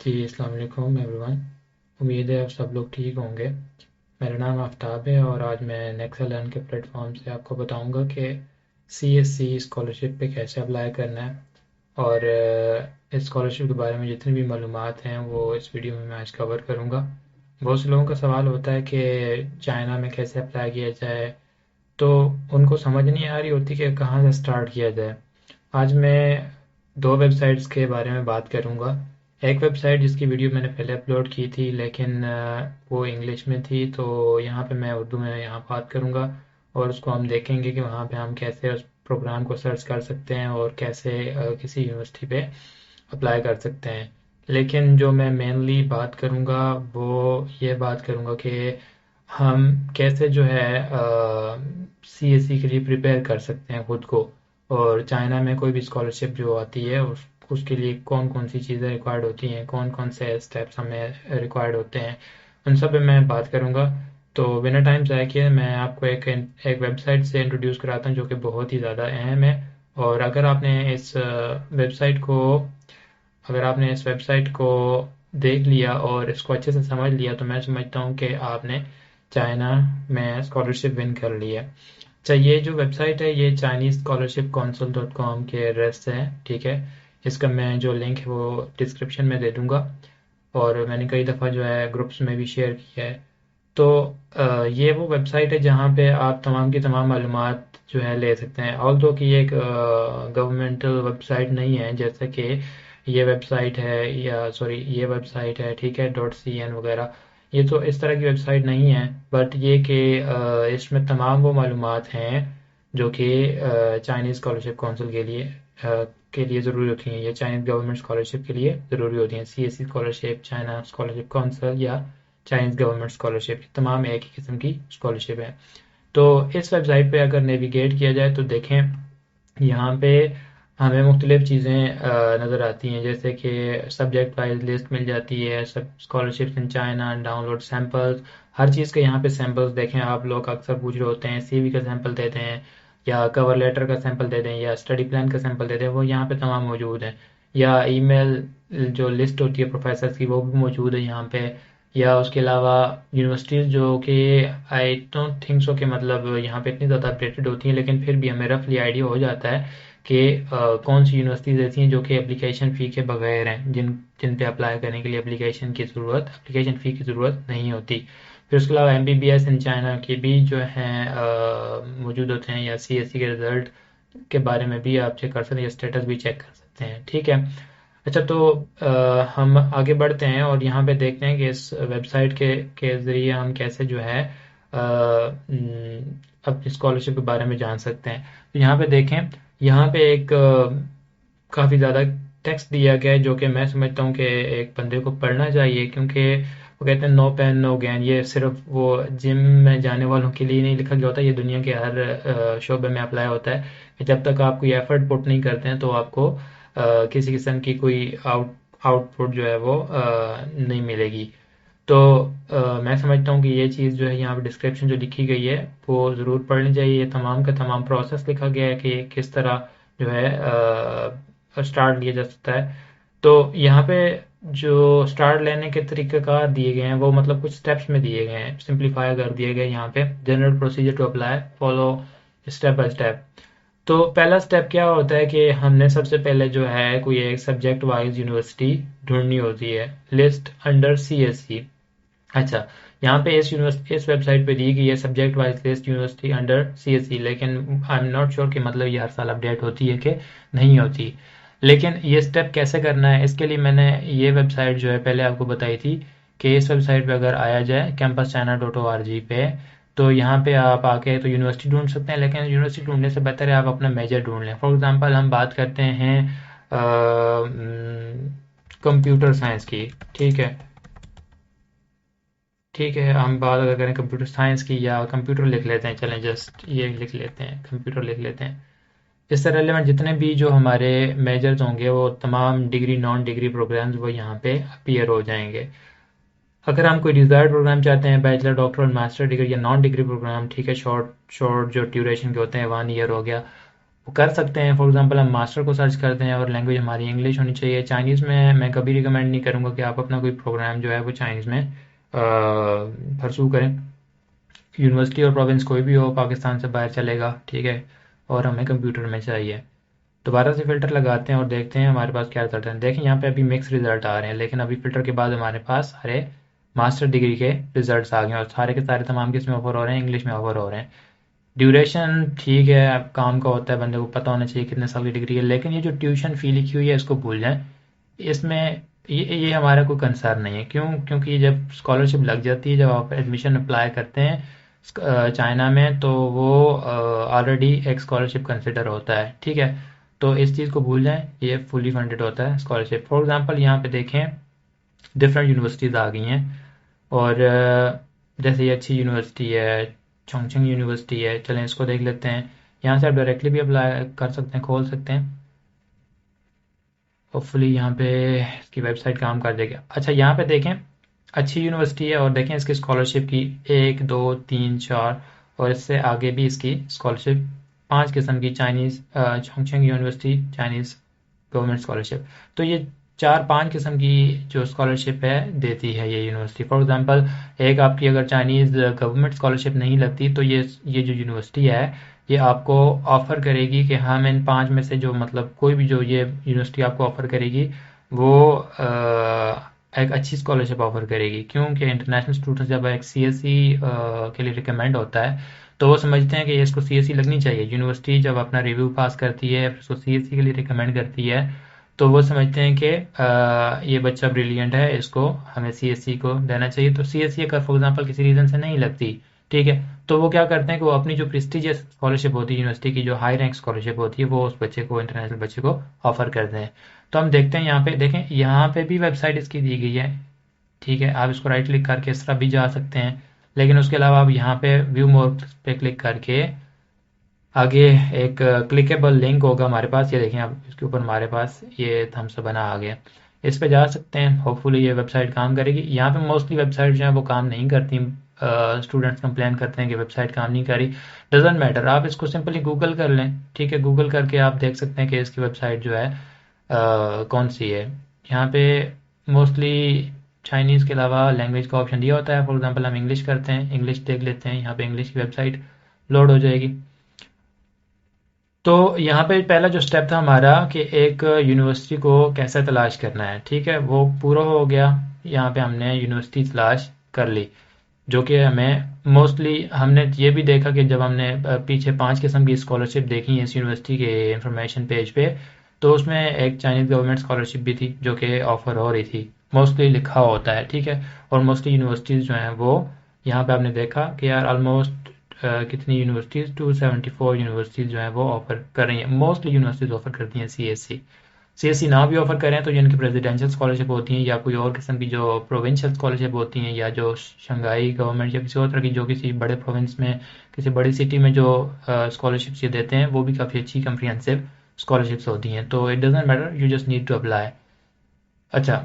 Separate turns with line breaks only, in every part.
जी अस्सलाम वालेकुम एवरीवन। उम्मीद है आप सब लोग ठीक होंगे। मेरा नाम आफ्ताब है और आज मैं नेक्सा लर्न के प्लेटफॉर्म से आपको बताऊंगा कि CSC स्कॉलरशिप पे कैसे अप्लाई करना है और इस स्कॉलरशिप के बारे में जितनी भी मालूमात हैं वो इस वीडियो में मैं आज कवर करूंगा। बहुत से लोगों का सवाल होता है कि चाइना में कैसे अप्लाई किया जाए, तो उनको समझ नहीं आ रही होती कि कहाँ से स्टार्ट किया जाए। आज मैं दो वेबसाइट्स के बारे में बात करूंगा। एक वेबसाइट जिसकी वीडियो मैंने पहले अपलोड की थी लेकिन वो इंग्लिश में थी, तो यहाँ पे मैं उर्दू में यहाँ बात करूंगा और उसको हम देखेंगे कि वहाँ पे हम कैसे उस प्रोग्राम को सर्च कर सकते हैं और कैसे किसी यूनिवर्सिटी पे अप्लाई कर सकते हैं। लेकिन जो मैं मेनली बात करूंगा वो ये बात करूंगा कि हम कैसे जो है CSC के लिए प्रिपेयर कर सकते हैं खुद को, और चाइना में कोई भी स्कॉलरशिप जो आती है उसके लिए कौन कौन सी चीज़ें रिक्वायर्ड होती हैं, कौन कौन से स्टेप्स हमें रिक्वायर्ड होते हैं, उन सब पे मैं बात करूंगा। तो बिना टाइम ज़ाया किए मैं आपको एक वेबसाइट से इंट्रोड्यूस कराता हूँ जो कि बहुत ही ज़्यादा अहम है। और अगर आपने इस वेबसाइट को देख लिया और इसको अच्छे से समझ लिया तो मैं समझता हूँ कि आपने चाइना में स्कॉलरशिप विन कर ली है। अच्छा, ये जो वेबसाइट है ये Chinese scholarship council dot com के एड्रेस से है, ठीक है। इसका मैं जो लिंक है वो डिस्क्रिप्शन में दे दूंगा और मैंने कई दफ़ा जो है ग्रुप्स में भी शेयर किया है। तो ये वो वेबसाइट है जहाँ पे आप तमाम की तमाम मालूमात जो है ले सकते हैं। ऑल्दो कि ये एक गवर्नमेंटल वेबसाइट नहीं है, जैसे कि ये वेबसाइट है, ठीक है, .cn वगैरह। ये तो इस तरह की वेबसाइट नहीं है, बट ये कि इसमें तमाम वो मालूमात हैं जो कि चाइनीज़ स्कॉलरशिप काउंसिल के लिए ज़रूरी होती हैं, या चाइनीज़ गवर्नमेंट स्कॉलरशिप के लिए ज़रूरी होती हैं। CSC scholarship, China scholarship council या चाइनीज़ गवर्नमेंट स्कॉलरशिप, तमाम एक ही किस्म की स्कॉलरशिप है। तो इस वेबसाइट पे अगर नेविगेट किया जाए तो देखें, यहाँ पे हमें मुख्तलिफ चीज़ें नज़र आती हैं, जैसे कि सब्जेक्ट वाइज लिस्ट मिल जाती है, सब scholarships in China, download samples, हर चीज़ के यहाँ पे सैम्पल्स देखें। आप लोग अक्सर पूछ रहे होते हैं CV का सैम्पल दे दें या कवर लेटर का सैम्पल दे दें या स्टडी प्लान का सैम्पल दे दें, वो यहाँ पे तमाम मौजूद हैं। या ईमेल जो लिस्ट होती है प्रोफेसर की वो भी मौजूद है यहाँ पे। या उसके अलावा यूनिवर्सिटीज़ जो कि आई डोंट थिंक सो कि मतलब यहाँ पे इतनी ज़्यादा अपडेटेड होती हैं, लेकिन फिर भी हमें रफली आइडिया हो जाता है कि कौन सी यूनिवर्सिटीज़ ऐसी हैं जो कि एप्लीकेशन फ़ी के बगैर हैं, जिन जिन पे अप्लाई करने के लिए एप्लीकेशन फ़ी की ज़रूरत नहीं होती। फिर उसके अलावा MBBS इन चाइना के भी जो हैं मौजूद होते हैं, या CSC के रिज़ल्ट के बारे में भी आप चेक कर सकते हैं या स्टेटस भी चेक कर सकते हैं, ठीक है। अच्छा, तो हम आगे बढ़ते हैं और यहाँ पे देखते हैं कि इस वेबसाइट के ज़रिए हम कैसे जो है अपनी स्कॉलरशिप के बारे में जान सकते हैं। तो यहाँ पे देखें, यहाँ पे एक काफ़ी ज़्यादा टेक्स्ट दिया गया है जो कि मैं समझता हूँ कि एक बंदे को पढ़ना चाहिए, क्योंकि वो कहते हैं नो पेन नो गेन। ये सिर्फ वो जिम में जाने वालों के लिए नहीं लिखा गया होता, ये दुनिया के हर शोबे में अप्लाई होता है कि जब तक आप कोई एफर्ट पुट नहीं करते हैं तो आपको किसी किस्म की कोई आउटपुट जो है वो नहीं मिलेगी। तो मैं समझता हूँ कि ये चीज़ जो है यहाँ पे डिस्क्रिप्शन जो लिखी गई है वो ज़रूर पढ़नी चाहिए। ये तमाम का तमाम प्रोसेस लिखा गया है कि किस तरह जो है स्टार्ट लिया जा सकता है। तो यहाँ पे जो स्टार्ट लेने के तरीक़ाकार दिए गए हैं वो मतलब कुछ स्टेप्स में दिए गए हैं, सिंप्लीफाई कर दिए गए यहाँ पे। General procedure to apply, follow step by step. तो पहला स्टेप क्या होता है कि हमने सबसे पहले जो है कोई एक सब्जेक्ट वाइज यूनिवर्सिटी ढूंढनी होती है, लिस्ट अंडर CSC। अच्छा, यहाँ पे इस वेबसाइट पे दी गई है subject wise list university under CSC, लेकिन आई एम नॉट श्योर कि मतलब ये हर साल अपडेट होती है कि नहीं होती। लेकिन ये स्टेप कैसे करना है, इसके लिए मैंने ये वेबसाइट जो है पहले आपको बताई थी कि इस वेबसाइट पे अगर आया जाए campuschina.org पे, तो यहाँ पे आप आके तो यूनिवर्सिटी ढूंढ सकते हैं, लेकिन यूनिवर्सिटी ढूंढने से बेहतर है आप अपना मेजर ढूंढ लें। फॉर एग्जांपल हम बात करते हैं कंप्यूटर साइंस की, ठीक है। ठीक है, हम बात अगर करें कंप्यूटर साइंस की, या कंप्यूटर लिख लेते हैं, चलें जस्ट ये लिख लेते हैं, कंप्यूटर लिख लेते हैं। इससे रेलेवेंट जितने भी जो हमारे मेजर्स होंगे वो तमाम डिग्री नॉन डिग्री प्रोग्राम्स वो यहाँ पे अपीयर हो जाएंगे। अगर हम कोई डिज़ायर्ड प्रोग्राम चाहते हैं, बैचलर, डॉक्टर और मास्टर डिग्री या नॉन डिग्री प्रोग्राम, ठीक है, शॉर्ट शॉर्ट जो ड्यूरेशन के होते हैं, 1 ईयर हो गया, वो कर सकते हैं। फॉर एग्जांपल हम मास्टर को सर्च करते हैं और लैंग्वेज हमारी इंग्लिश होनी चाहिए। चाइनीज़ में मैं कभी रिकमेंड नहीं करूँगा कि आप अपना कोई प्रोग्राम जो है वो चाइनीज़ में परसू करें। यूनिवर्सिटी और प्रोविंस कोई भी हो, पाकिस्तान से बाहर चलेगा, ठीक है, और हमें कंप्यूटर में चाहिए। दोबारा से फ़िल्टर लगाते हैं और देखते हैं हमारे पास क्या रिजल्ट है। देखें यहाँ पे अभी मिक्स रिजल्ट आ रहे हैं, लेकिन अभी फ़िल्टर के बाद हमारे पास सारे मास्टर डिग्री के रिजल्ट्स आ गए हैं और सारे के सारे तमाम किस में ऑफर हो रहे हैं, इंग्लिश में ऑफर हो रहे हैं। ड्यूरेशन ठीक है, अब काम का होता है, बंदे को पता होना चाहिए कितने साल की डिग्री है, लेकिन ये जो ट्यूशन फ़ी लिखी हुई है इसको भूल जाएं। इसमें ये हमारा कोई कंसर्न नहीं है। क्यों? क्योंकि जब स्कॉलरशिप लग जाती है, जब आप एडमिशन अप्लाई करते हैं चाइना में, तो वो ऑलरेडी एक स्कॉलरशिप कंसिडर होता है, ठीक है। तो इस चीज़ को भूल जाएं, ये फुली फंडेड होता है स्कॉलरशिप। फॉर एग्जांपल यहाँ पे देखें डिफरेंट यूनिवर्सिटीज़ आ गई हैं, और जैसे ये अच्छी यूनिवर्सिटी है, चोंगचिंग यूनिवर्सिटी है, चलें इसको देख लेते हैं। यहाँ से आप डायरेक्टली भी अप्लाई कर सकते हैं, खोल सकते हैं। होपफुली यहाँ पे इसकी वेबसाइट काम कर देगी। अच्छा, यहाँ पे देखें अच्छी यूनिवर्सिटी है और देखें इसकी स्कॉलरशिप की 1 2 3 4 और इससे आगे भी इसकी स्कॉलरशिप 5 किस्म की। Chinese Chongqing university Chinese government scholarship. तो ये 4-5 किस्म की जो स्कॉलरशिप है देती है ये यूनिवर्सिटी। फॉर एग्जांपल एक आपकी अगर चाइनीज़ गवर्नमेंट स्कॉलरशिप नहीं लगती तो ये जो यूनिवर्सिटी है ये आपको ऑफ़र करेगी कि हम इन 5 में से जो मतलब कोई भी जो ये यूनिवर्सिटी आपको ऑफ़र करेगी वो एक अच्छी स्कॉलरशिप ऑफ़र करेगी। क्योंकि इंटरनेशनल स्टूडेंट्स जब एक सीएसई के लिए रिकमेंड होता है तो वो समझते हैं कि इसको सीएसई लगनी चाहिए। यूनिवर्सिटी जब अपना रिव्यू पास करती है फिर उसको सीएसई के लिए रिकमेंड करती है तो वो समझते हैं कि ये बच्चा ब्रिलियंट है, इसको हमें सीएसई को देना चाहिए। तो सीएसई अगर फॉर एग्जांपल किसी रीज़न से नहीं लगती, ठीक है, तो वो क्या करते हैं कि वो अपनी जो प्रेस्टिजियस स्कॉलरशिप होती है यूनिवर्सिटी की, जो हाई रैंक स्कॉलरशिप होती है, वो उस बच्चे को इंटरनेशनल बच्चे को ऑफर करते हैं। तो हम देखते हैं यहाँ पे, देखें यहाँ पे भी वेबसाइट इसकी दी गई है, ठीक है। आप इसको राइट क्लिक करके इस तरह भी जा सकते हैं, लेकिन उसके अलावा आप यहाँ पे व्यू मोर पे क्लिक करके आगे एक क्लिकेबल लिंक होगा हमारे पास, ये देखें आप इसके ऊपर हमारे पास ये थम्स बना आ गया। इस पे जा सकते हैं, होपफुली ये वेबसाइट काम करेगी। यहाँ पे मोस्टली वेबसाइट जो है वो काम नहीं करती। स्टूडेंट्स कंप्लेन करते हैं कि वेबसाइट काम नहीं करी। डजेंट मैटर, आप इसको सिंपली गूगल कर लें, ठीक है। गूगल करके आप देख सकते हैं कि इसकी वेबसाइट जो है कौन सी है। यहाँ पे मोस्टली चाइनीज़ के अलावा लैंग्वेज का ऑप्शन दिया होता है। फॉर एग्जांपल हम इंग्लिश करते हैं, इंग्लिश देख लेते हैं, यहाँ पे इंग्लिश की वेबसाइट लोड हो जाएगी। तो यहाँ पे पहला जो स्टेप था हमारा कि एक यूनिवर्सिटी को कैसे तलाश करना है, ठीक है, वो पूरा हो गया। यहाँ पे हमने यूनिवर्सिटी तलाश कर ली, जो कि हमें मोस्टली हमने ये भी देखा कि जब हमने पीछे 5 किस्म की स्कॉलरशिप देखी इस यूनिवर्सिटी के इंफॉर्मेशन पेज पे, तो उसमें एक चाइनीज़ गवर्नमेंट स्कॉलरशिप भी थी जो कि ऑफ़र हो रही थी। मोस्टली लिखा होता है, ठीक है। और मोस्टली यूनिवर्सिटीज़ जो हैं वो यहाँ पे आपने देखा कि यार ऑलमोस्ट कितनी यूनिवर्सिटीज़ 274 यूनिवर्सिटीज़ जो हैं वो ऑफ़र कर रही हैं। मोस्टली यूनिवर्सिटीज़ ऑफ़र करती हैं सीएससी ना भी ऑफ़र करें तो जिनकी प्रेसिडेंशियल स्कॉलरशिप होती हैं या कोई और किस्म की जो प्रोविंशियल स्कॉलरशिप होती हैं या जो शंघाई गवर्नमेंट या किसी और तरह की जो किसी बड़े प्रोविंस में किसी बड़ी सिटी में जो स्कॉलरशिप्स ये देते हैं वो भी काफ़ी अच्छी कम्प्रिहेंसिव स्कॉलरशिप्स होती हैं। तो it doesn't matter, you just need to apply. अच्छा,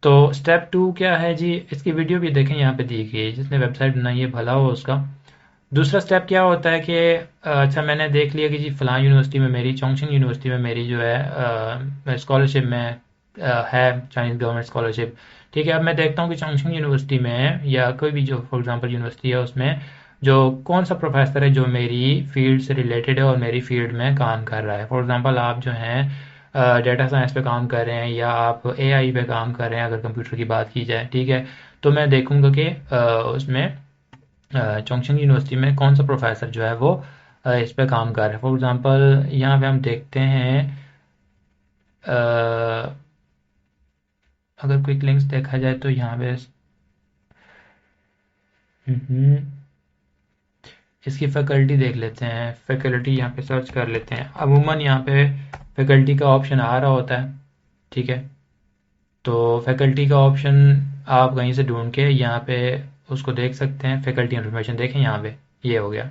तो स्टेप 2 क्या है जी, इसकी वीडियो भी देखें, यहाँ पे दी गई है। जिसने वेबसाइट बनाई है भला हो उसका। दूसरा स्टेप क्या होता है कि अच्छा मैंने देख लिया कि जी फ़लाँ यूनिवर्सिटी में मेरी चोंगशिंग यूनिवर्सिटी में मेरी जो है स्कॉलरशिप में है चाइनीज़ गवर्नमेंट स्कॉलरशिप, ठीक है। अब मैं देखता हूँ कि चोंगशिंग यूनिवर्सिटी में या कोई भी जो फॉर एग्जांपल यूनिवर्सिटी है उसमें जो कौन सा प्रोफेसर है जो मेरी फील्ड से रिलेटेड है और मेरी फील्ड में काम कर रहा है। फॉर एग्जांपल आप जो हैं डेटा साइंस पे काम कर रहे हैं या आप एआई पे काम कर रहे हैं, अगर कंप्यूटर की बात की जाए, ठीक है, तो मैं देखूंगा कि उसमें चोंगशिंग यूनिवर्सिटी में कौन सा प्रोफेसर जो है वो इस पे काम कर रहा है। फॉर एग्जांपल यहाँ पे हम देखते हैं अगर क्विक लिंक्स देखा जाए तो यहाँ पे हम्म, इसकी फैकल्टी देख लेते हैं। फैकल्टी यहाँ पे सर्च कर लेते हैं। अमूमन यहाँ पे फैकल्टी का ऑप्शन आ रहा होता है, ठीक है। तो फैकल्टी का ऑप्शन आप कहीं से ढूंढ के यहाँ पे उसको देख सकते हैं। फैकल्टी इन्फॉर्मेशन देखें, यहाँ पे ये हो गया।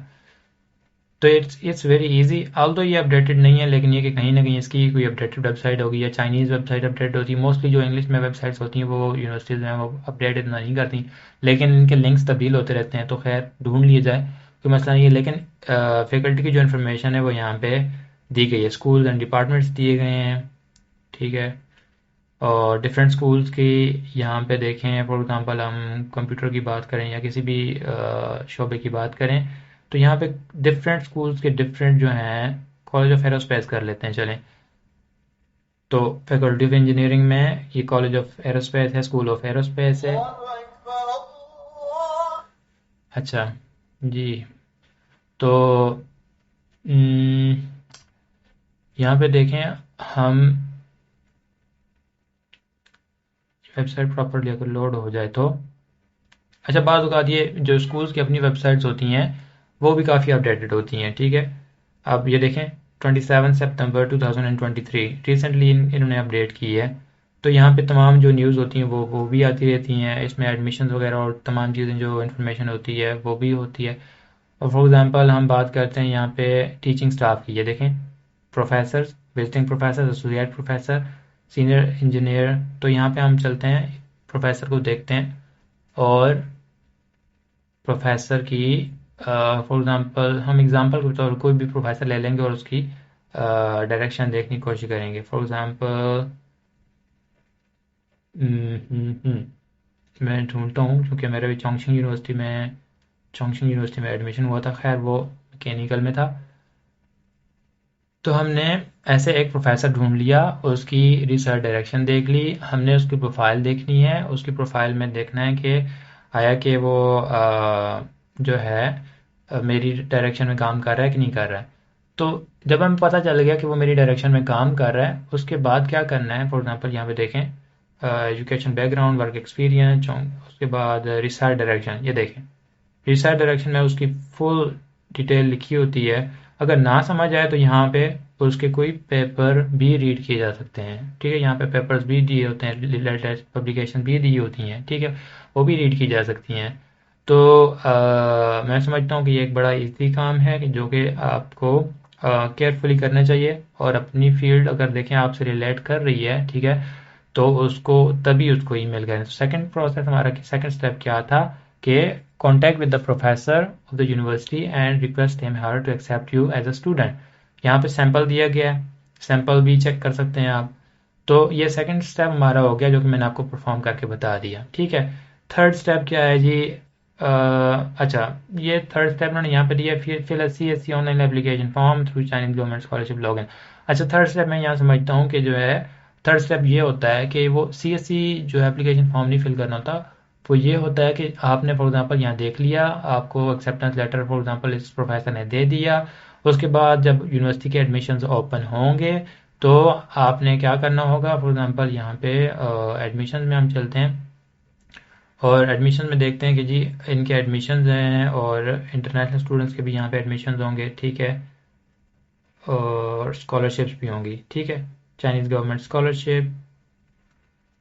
तो इट्स वेरी इजी। ऑल्दो ये अपडेटेड नहीं है, लेकिन ये कि कहीं ना कहीं इसकी कोई अपडेटेड वेबसाइट होगी या चाइनीज़ वेबसाइट अपडेट होती है। मोस्टली जो इंग्लिश में वेबसाइट्स होती हैं वो यूनिवर्सिटीज़ में वो अपडेट इतना नहीं करती, लेकिन इनके लिंक्स तब्दील होते रहते हैं। तो खैर ढूंढ लिए जाए, कोई मसला नहीं है। लेकिन फैकल्टी की जो इन्फॉर्मेशन है वो यहाँ पे दी गई है, स्कूल एंड डिपार्टमेंट्स दिए गए हैं, ठीक है। और डिफरेंट स्कूल्स की यहाँ पे देखें, फॉर एग्जांपल हम कंप्यूटर की बात करें या किसी भी शोबे की बात करें, तो यहाँ पे डिफरेंट स्कूल्स के डिफरेंट जो हैं, कॉलेज ऑफ एरोस्पेस कर लेते हैं चलें। तो फैकल्टी ऑफ इंजीनियरिंग में ये कॉलेज ऑफ एरोस्पेस है, स्कूल ऑफ एरोस्पेस है। अच्छा जी। तो यहाँ पे देखें हम, वेबसाइट प्रॉपरली अगर लोड हो जाए तो, अच्छा बात बता दिए, जो स्कूल्स की अपनी वेबसाइट्स होती हैं वो भी काफ़ी अपडेटेड होती हैं, ठीक है। अब ये देखें 27 सितंबर 2023 रिसेंटली इन्होंने अपडेट की है। तो यहाँ पे तमाम जो न्यूज़ होती हैं वो भी आती रहती हैं, इसमें एडमिशन वगैरह और तमाम चीज़ें जो इन्फॉर्मेशन होती है वो भी होती है। और फॉर एग्जांपल हम बात करते हैं यहाँ पे टीचिंग स्टाफ की, ये देखें professor, visiting professor, associate professor, senior engineer. तो यहाँ पे हम चलते हैं, प्रोफेसर को देखते हैं, और प्रोफेसर की फॉर एग्जांपल हम एग्जांपल के तौर पर कोई भी प्रोफेसर ले लेंगे और उसकी डायरेक्शन देखने की कोशिश करेंगे। फॉर एग्जांपल मैं ढूंढता हूँ, क्योंकि मेरे भी चोंगशिंग यूनिवर्सिटी में एडमिशन हुआ था, खैर वो मैकेनिकल में था। तो हमने ऐसे एक प्रोफेसर ढूंढ लिया, उसकी रिसर्च डायरेक्शन देख ली, हमने उसकी प्रोफाइल देखनी है। उसकी प्रोफाइल में देखना है कि आया कि वो जो है मेरी डायरेक्शन में काम कर रहा है कि नहीं कर रहा है। तो जब हमें पता चल गया कि वो मेरी डायरेक्शन में काम कर रहा है, उसके बाद क्या करना है, फॉर एग्जांपल यहाँ पे देखें एजुकेशन बैकग्राउंड, वर्क एक्सपीरियंस, उसके बाद रिसर्च डायरेक्शन, ये देखें रिसर्च डायरेक्शन में उसकी फुल डिटेल लिखी होती है। अगर ना समझ आए तो यहाँ पे उसके कोई पेपर भी रीड किए जा सकते हैं, ठीक है। यहाँ पे पेपर्स भी दिए होते हैं, रिलेटेड पब्लिकेशन भी दी होती हैं, ठीक है, वो भी रीड की जा सकती हैं। तो मैं समझता हूँ कि ये एक बड़ा इजी काम है कि जो कि आपको केयरफुली करना चाहिए, और अपनी फील्ड अगर देखें आपसे रिलेट कर रही है, ठीक है, तो उसको तभी उसको ईमेल करें। तो सेकंड प्रोसेस हमारा, सेकंड स्टेप क्या था कि contact with the professor of the university and request him her to accept you as a student। यहाँ पे सैंपल दिया गया है, सैंपल भी चेक कर सकते हैं आप। तो ये सेकंड स्टेप हमारा हो गया, जो कि मैंने आपको परफॉर्म करके बता दिया, ठीक है। थर्ड स्टेप क्या है जी? अच्छा, ये थर्ड स्टेप उन्होंने यहाँ पे दिया, fill CSC online application form through Chinese government scholarship login. अच्छा, थर्ड स्टेप मैं यहाँ समझता हूँ कि जो है थर्ड स्टेप ये होता है कि वो CSC जो है एप्लीकेशन फॉर्म नहीं फिल करना होता। वो ये होता है कि आपने फॉर एग्जांपल यहाँ देख लिया, आपको एक्सेप्टेंस लेटर फॉर एग्जांपल इस प्रोफेसर ने दे दिया। उसके बाद जब यूनिवर्सिटी के एडमिशन्स ओपन होंगे तो आपने क्या करना होगा, फॉर एग्जांपल यहाँ पे एडमिशन में हम चलते हैं, और एडमिशन में देखते हैं कि जी इनके एडमिशन्स हैं, और इंटरनेशनल स्टूडेंट्स के भी यहाँ पे एडमिशन्स होंगे, ठीक है, और स्कॉलरशिप्स भी होंगी, ठीक है। चाइनीज़ गवर्नमेंट स्कॉलरशिप,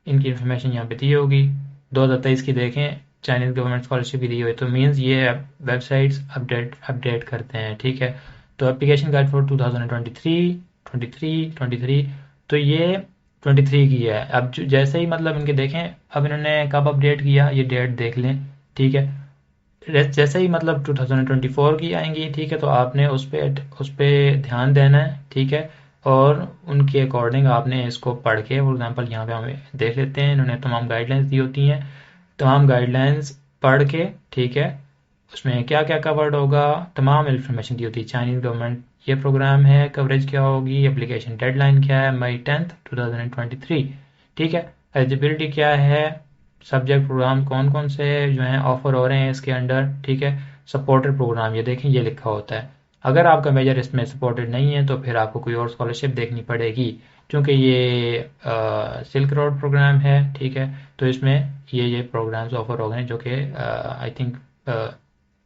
इनकी इन्फॉर्मेशन यहाँ पे दी होगी। 2023 की देखें, चाइनीज़ गवर्नमेंट स्कॉलरशिप की दी हुई, तो मीन्स ये वेबसाइट्स अपडेट करते हैं, ठीक है। तो एप्लीकेशन गाइड फॉर 2023 23 23, तो ये 23 की है। अब जैसे ही मतलब इनके देखें, अब इन्होंने कब अपडेट किया ये डेट देख लें, ठीक है। जैसे ही मतलब 2024 की आएंगी, ठीक है, तो आपने उस पे ध्यान देना है, ठीक है। और उनके अकॉर्डिंग आपने इसको पढ़ के, फॉर एग्जांपल यहाँ पे हमें देख लेते हैं, इन्होंने तमाम गाइडलाइंस दी होती हैं, तमाम गाइडलाइंस पढ़ के, ठीक है, उसमें क्या क्या कवर्ड होगा, तमाम इन्फॉर्मेशन दी होती है। चाइनीज़ गवर्नमेंट ये प्रोग्राम है, कवरेज क्या होगी, एप्लीकेशन डेडलाइन क्या है, मई 10 2023, ठीक है। एलिजिबिलिटी क्या है, सब्जेक्ट प्रोग्राम कौन कौन से जो हैं ऑफर हो रहे हैं इसके अंडर, ठीक है। सपोर्टेड प्रोग्राम ये देखें, ये लिखा होता है। अगर आपका मेजर इसमें सपोर्टेड नहीं है तो फिर आपको कोई और स्कॉलरशिप देखनी पड़ेगी, क्योंकि ये सिल्क रोड प्रोग्राम है, ठीक है। तो इसमें ये प्रोग्राम्स ऑफर हो गए हैं, जो कि आई थिंक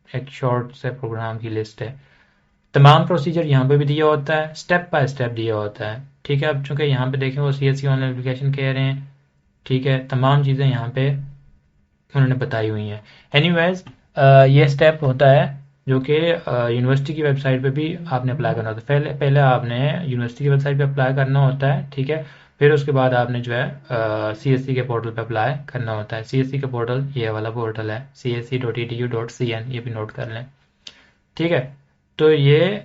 एक शॉर्ट से प्रोग्राम की लिस्ट है। तमाम प्रोसीजर यहाँ पे भी दिया होता है, स्टेप बाय स्टेप दिया होता है, ठीक है। अब चूंकि यहाँ पे देखें वो CSC ऑनलाइन एप्लीकेशन कह रहे हैं, ठीक है, तमाम चीज़ें यहाँ पे उन्होंने बताई हुई हैं। एनीवेज, ये स्टेप होता है जो कि यूनिवर्सिटी की वेबसाइट पे भी आपने अप्लाई करना होता है। पहले पहले आपने यूनिवर्सिटी की वेबसाइट पे अप्लाई करना होता है, ठीक है। फिर उसके बाद आपने जो है CSC के पोर्टल पे अप्लाई करना होता है। CSC का पोर्टल ये वाला पोर्टल है, csc.edu.cn, ये भी नोट कर लें, ठीक है। तो ये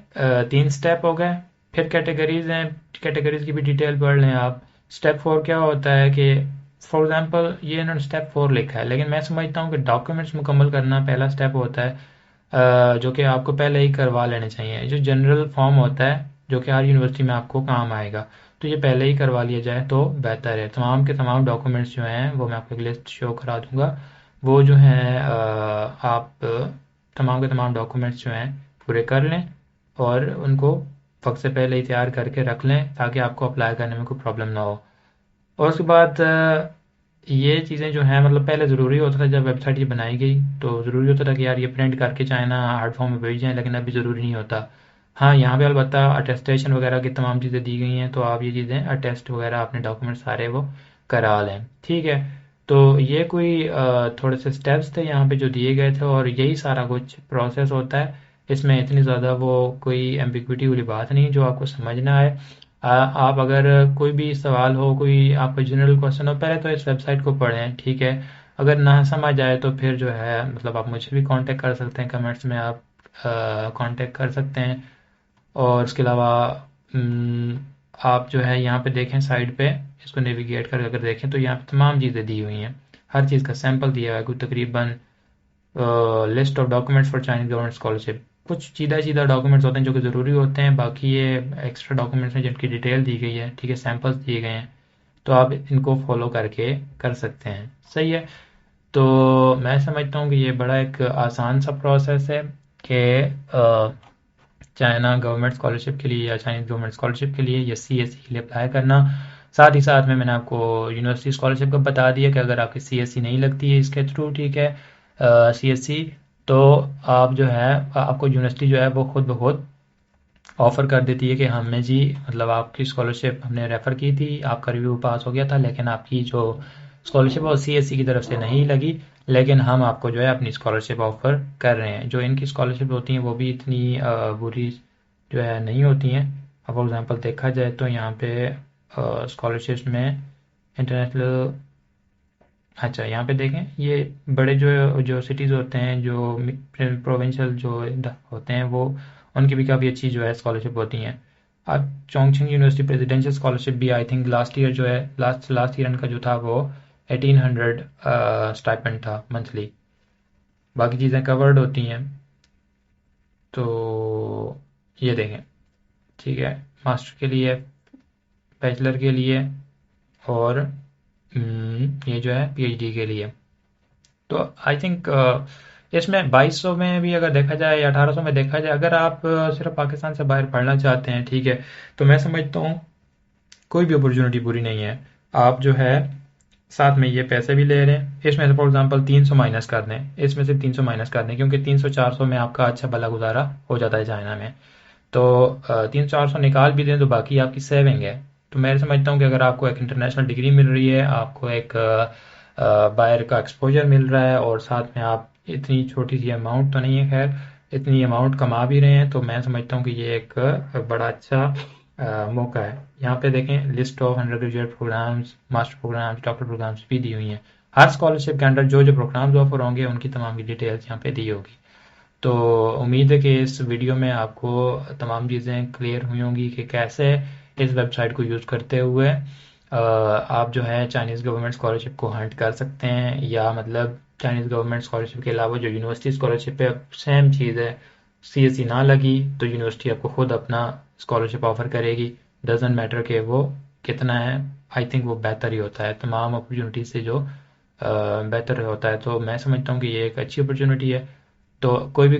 3 स्टेप हो गए, फिर कैटेगरीज हैं, कैटेगरीज की भी डिटेल पढ़ लें आप। स्टेप 4 क्या होता है कि फॉर एग्जांपल ये इन्होंने स्टेप 4 लिखा है, लेकिन मैं समझता हूँ कि डॉक्यूमेंट्स मुकम्मल करना पहला स्टेप होता है, जो कि आपको पहले ही करवा लेने चाहिए। जो जनरल फॉर्म होता है जो कि हर यूनिवर्सिटी में आपको काम आएगा, तो ये पहले ही करवा लिया जाए तो बेहतर है। तमाम के तमाम डॉक्यूमेंट्स जो हैं वो मैं आपको एक लिस्ट शो करा दूंगा। वो जो हैं आप तमाम के तमाम डॉक्यूमेंट्स जो हैं पूरे कर लें और उनको वक्त से पहले ही तैयार करके रख लें ताकि आपको अप्लाई करने में कोई प्रॉब्लम ना हो। और उसके बाद ये चीज़ें जो हैं मतलब पहले ज़रूरी होता था जब वेबसाइट ये बनाई गई तो ज़रूरी होता था कि यार ये प्रिंट करके चाइना हार्ड फॉर्म में भेज जाएँ, लेकिन अभी ज़रूरी नहीं होता। हाँ, यहाँ पे अलबत्ता अटेस्टेशन वगैरह की तमाम चीज़ें दी गई हैं, तो आप ये चीज़ें अटेस्ट वगैरह अपने डॉक्यूमेंट सारे वो करा लें, ठीक है। तो ये कोई थोड़े से स्टेप्स थे यहाँ पे जो दिए गए थे और यही सारा कुछ प्रोसेस होता है। इसमें इतनी ज़्यादा वो कोई एम्बिग्विटी वाली बात नहीं जो आपको समझ ना आए। आप अगर कोई भी सवाल हो, कोई आपका जनरल क्वेश्चन हो, पहले तो इस वेबसाइट को पढ़ें, ठीक है। अगर ना समझ आए तो फिर जो है मतलब आप मुझे भी कांटेक्ट कर सकते हैं, कमेंट्स में आप कांटेक्ट कर सकते हैं। और इसके अलावा हम्म, आप जो है यहाँ पे देखें साइड पे, इसको नेविगेट करके अगर देखें तो यहाँ पे तमाम चीज़ें दी हुई हैं, हर चीज़ का सैंपल दिया हुआ है, कोई तकरीबन list of documents for Chinese government scholarship. कुछ सीधा सीधा डॉक्यूमेंट्स होते हैं जो कि ज़रूरी होते हैं, बाकी ये एक्स्ट्रा डॉक्यूमेंट्स हैं जिनकी डिटेल दी गई है, ठीक है, सैंपल्स दिए गए हैं, तो आप इनको फॉलो करके कर सकते हैं, सही है। तो मैं समझता हूँ कि ये बड़ा एक आसान सा प्रोसेस है कि चाइना गवर्नमेंट स्कॉलरशिप के लिए या चाइनीज गवर्नमेंट स्कॉलरशिप के लिए या सीएससी के लिए अप्लाई करना। साथ ही साथ में मैंने आपको यूनिवर्सिटी स्कॉलरशिप का बता दिया कि अगर आपकी सीएससी नहीं लगती है इसके थ्रू, ठीक है, सीएससी, तो आप जो है आपको यूनिवर्सिटी जो है वो खुद ब खुद ऑफ़र कर देती है कि हमें जी मतलब आपकी स्कॉलरशिप हमने रेफ़र की थी, आपका रिव्यू पास हो गया था, लेकिन आपकी जो स्कॉलरशिप है वो सीएससी की तरफ से नहीं लगी, लेकिन हम आपको जो है अपनी स्कॉलरशिप ऑफ़र कर रहे हैं। जो इनकी स्कॉलरशिप होती हैं वो भी इतनी बुरी जो है नहीं होती हैं। अब फॉर एग्ज़ाम्पल देखा जाए तो यहाँ पे स्कॉलरशिप्स में इंटरनेशनल, अच्छा यहाँ पे देखें ये बड़े जो जो सिटीज़ होते हैं, जो प्रोविंशियल जो होते हैं वो उनकी भी काफ़ी अच्छी जो है स्कॉलरशिप होती हैं। अब चोंगछिंग यूनिवर्सिटी प्रेसिडेंशियल स्कॉलरशिप भी आई थिंक लास्ट ईयर जो है लास्ट ईयर इनका जो था वो 1800 स्टाइपेंड था मंथली, बाकी चीज़ें कवर्ड होती हैं। तो ये देखें, ठीक है, मास्टर के लिए, बैचलर के लिए और ये जो है पीएचडी के लिए। तो आई थिंक इसमें 2200 में भी अगर देखा जाए या 1800 में देखा जाए, अगर आप सिर्फ पाकिस्तान से बाहर पढ़ना चाहते हैं, ठीक है, तो मैं समझता हूँ कोई भी अपॉर्चुनिटी बुरी नहीं है। आप जो है साथ में ये पैसे भी ले रहे हैं, इसमें से फॉर एग्जांपल 300 माइनस कर दें, इसमें से 300 माइनस कर दें, क्योंकि 300-400 में आपका अच्छा भला गुजारा हो जाता है चाइना में। तो 300-400 निकाल भी दें तो बाकी आपकी सेविंग है। तो मैं समझता हूँ कि अगर आपको एक इंटरनेशनल डिग्री मिल रही है, आपको एक बाहर का एक्सपोजर मिल रहा है और साथ में आप इतनी छोटी सी अमाउंट तो नहीं है खैर, इतनी अमाउंट कमा भी रहे हैं, तो मैं समझता हूँ कि ये एक बड़ा अच्छा मौका है। यहाँ पे देखें list of undergraduate programs, master programs, doctor programs भी दी हुई हैं। हर स्कॉलरशिप के अंडर जो जो प्रोग्राम्स ऑफर होंगे उनकी तमाम की डिटेल्स यहाँ पे दी होगी। तो उम्मीद है कि इस वीडियो में आपको तमाम चीज़ें क्लियर हुई होंगी कि कैसे इस वेबसाइट को यूज़ करते हुए आप जो है चाइनीज़ गवर्नमेंट स्कॉलरशिप को हंट कर सकते हैं, या मतलब चाइनीज़ गवर्नमेंट स्कॉलरशिप के अलावा जो यूनिवर्सिटी स्कॉलरशिप है सेम चीज़ है। सीएससी ना लगी तो यूनिवर्सिटी आपको खुद अपना स्कॉलरशिप ऑफर करेगी, डजेंट मैटर कि वो कितना है। आई थिंक वो बेहतर ही होता है तमाम अपॉर्चुनिटी से, जो बेहतर होता है। तो मैं समझता हूँ कि ये एक अच्छी अपॉर्चुनिटी है। तो कोई भी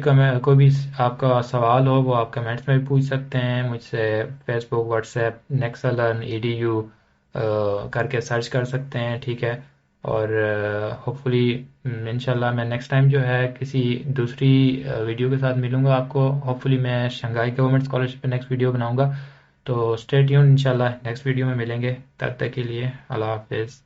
आपका सवाल हो वो आप कमेंट्स में भी पूछ सकते हैं मुझसे, फेसबुक, व्हाट्सएप, नेक्सलर्न EDU करके सर्च कर सकते हैं, ठीक है। और होपफुली इंशाल्लाह मैं नेक्स्ट टाइम जो है किसी दूसरी वीडियो के साथ मिलूंगा आपको। होपफुली मैं शंघाई गवर्नमेंट स्कॉलरशिप पे नेक्स्ट वीडियो बनाऊंगा। तो स्टे ट्यून, इंशाल्लाह नेक्स्ट वीडियो में मिलेंगे, तब तक के लिए अल्लाह हाफिज़।